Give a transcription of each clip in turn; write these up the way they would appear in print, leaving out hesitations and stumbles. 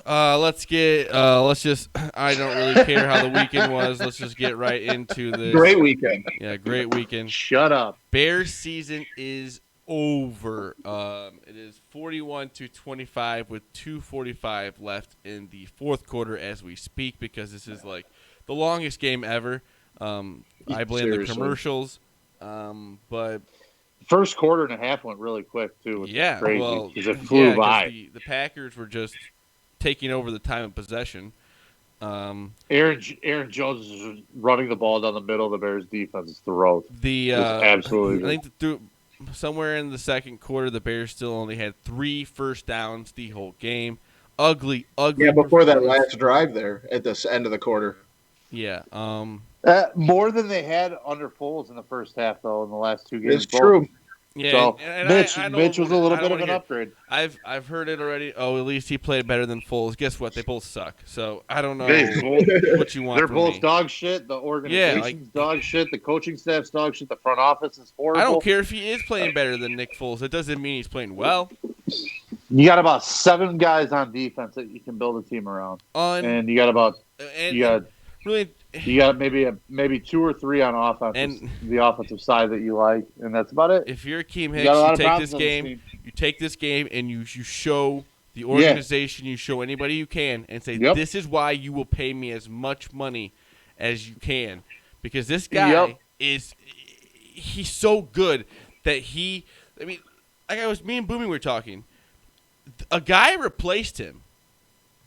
Let's just. I don't really care how the weekend was. Let's just get right into this. Great weekend. Yeah, great weekend. Shut up. Bears season is over. It is 41-25 with 2:45 left in the fourth quarter as we speak because this is like the longest game ever. I blame the commercials, but First quarter and a half went really quick too. Which yeah, is crazy well, because it flew by. The Packers were just taking over the time of possession. Aaron Jones is running the ball down the middle of the Bears' defense's throat. Absolutely. I think somewhere in the second quarter, the Bears still only had 3 first downs the whole game. Ugly. Yeah, before that last drive there at the end of the quarter. Yeah. More than they had under Foles in the first half, though, in the last 2 games. It's true. Yeah, so and Mitch was a little bit of an upgrade. I've heard it already. Oh, at least he played better than Foles. Guess what? They both suck. So I don't know what you want. They're from both me. dog shit. The organization's dog shit. The coaching staff's dog shit. The front office is horrible. I don't care if he is playing better than Nick Foles. It doesn't mean he's playing well. You got about 7 guys on defense that you can build a team around, and you got maybe 2 or 3 on offense, and the offensive side that you like, and that's about it. If you're Akeem Hicks, you take this game and you show the organization, you show anybody you can, and say, this is why you will pay me as much money as you can, because this guy he's so good that me and Boomy were talking. A guy replaced him,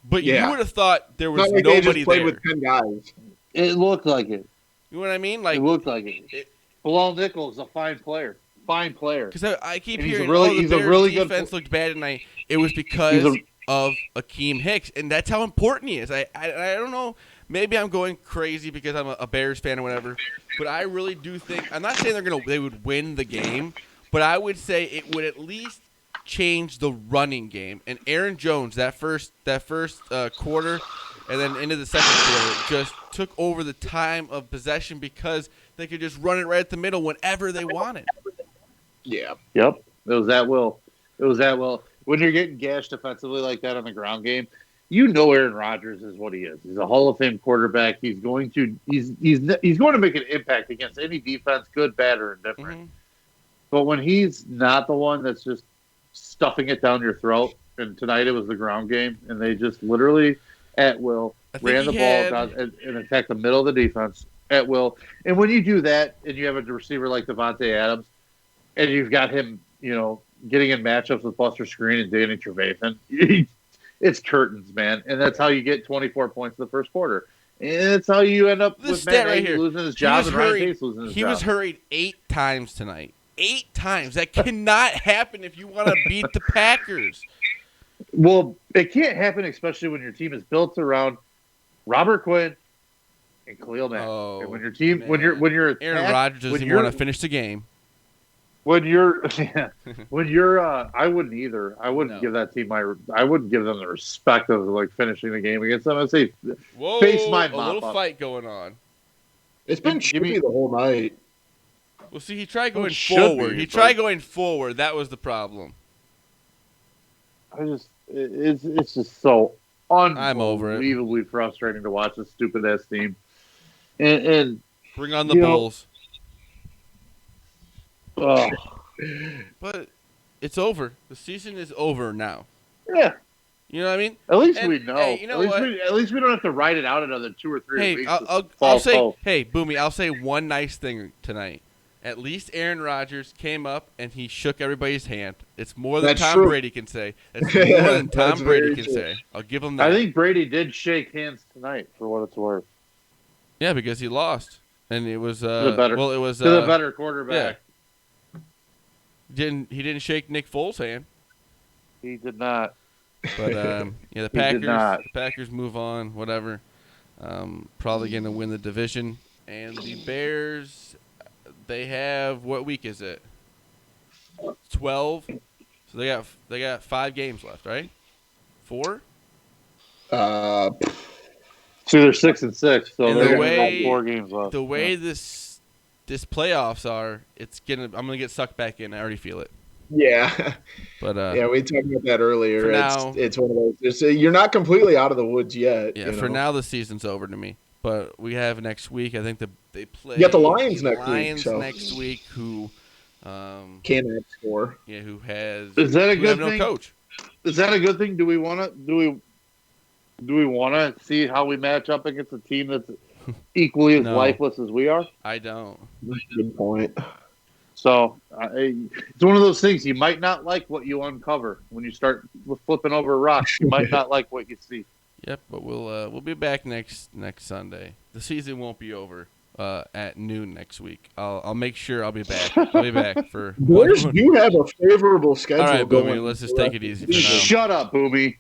but you would have thought there was nobody they just played there. With 10 guys. It looked like it. You know what I mean? It looked like it. Bilal Nichols is a fine player. Because I keep hearing, he's the a really Bears defense looked bad tonight. It was because of Akeem Hicks, and that's how important he is. I don't know. Maybe I'm going crazy because I'm a Bears fan or whatever, but I really do think. I'm not saying they would win the game, but I would say it would at least change the running game. And Aaron Jones, that first quarter, and then into the second quarter, just took over the time of possession because they could just run it right at the middle whenever they wanted. Yeah. Yep. It was that well. When you're getting gashed defensively like that on the ground game, you know Aaron Rodgers is what he is. He's a Hall of Fame quarterback. He's going to make an impact against any defense, good, bad, or indifferent. Mm-hmm. But when he's not the one that's just stuffing it down your throat, and tonight it was the ground game, and they just literally at will ran the ball down and attacked the middle of the defense at will. And when you do that, and you have a receiver like Devontae Adams, and you've got him, getting in matchups with Buster Screen and Danny Trevathan, it's curtains, man. And that's how you get 24 points in the first quarter. And that's how you end up with Matt Nagy losing his job and Ryan Pace losing his job. He was hurried 8 times tonight. 8 times. That cannot happen if you want to beat the Packers. Well, it can't happen, especially when your team is built around Robert Quinn and Khalil Mack. Oh, and when your team, when you're Aaron Rodgers doesn't want to finish the game. I wouldn't either. I wouldn't give that team I wouldn't give them the respect of like finishing the game against them. I'd say, face my mop a little up. Fight going on. It's been chippy the whole night. Well, see, he tried going forward. That was the problem. It's just so unbelievably frustrating to watch this stupid ass team. And bring on the Bulls. But it's over. The season is over now. Yeah. You know what I mean? At least we know. Hey, you know at least we don't have to write it out another 2 or 3 weeks. I'll say, Boomy, I'll say one nice thing tonight. At least Aaron Rodgers came up and he shook everybody's hand. It's more than Tom Brady can say. That's more than Tom Brady can say. I'll give him that. I think Brady did shake hands tonight, for what it's worth. Yeah, because he lost, and it was the better quarterback. Yeah. He didn't shake Nick Foles' hand. He did not. But the Packers move on. Whatever. Probably going to win the division, and the Bears. They have, what week is it? 12. So they got 5 games left, right? 4? So they're 6 and 6. So they're going 4 games left. The way this playoffs are, I'm gonna get sucked back in. I already feel it. Yeah. But Yeah, we talked about that earlier. for now, It's one of those. You're not completely out of the woods yet. yeah, You for know? now the season's over to me. But we have next week. I think they play You got the Lions next week, Lions so next week, who, can't outscore. yeah, who Is that a have good no thing? coach. Is that a good thing? Do we want to see how we match up against a team that's equally as No. lifeless as we are? I don't. Good point. So it's one of those things you might not like what you uncover when you start flipping over rocks. You might not like what you see. Yep, but we'll be back next Sunday. The season won't be over at noon next week. I'll make sure I'll be back. I'll be back for Bears do have a favorable schedule All right, going. Boomy, let's just take it easy for now. Shut up, Boomy.